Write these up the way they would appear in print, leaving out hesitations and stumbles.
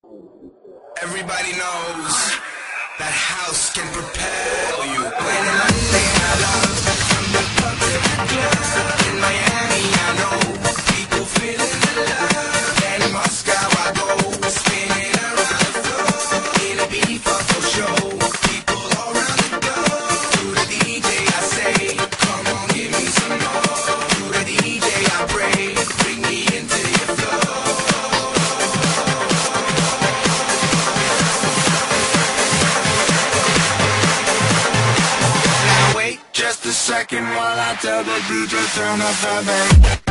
Everybody knows that house can propel you. When one day I love from the pub to the club in Miami, I know people feeling the love. And in Moscow I go spinning around the floor in a B-fuck show. People all around the globe. To the DJ I say, come on, give me some more. To the DJ I pray, bring me into your flow. Just a second while I tell the DJ turn up the bass.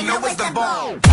Know it's the ball.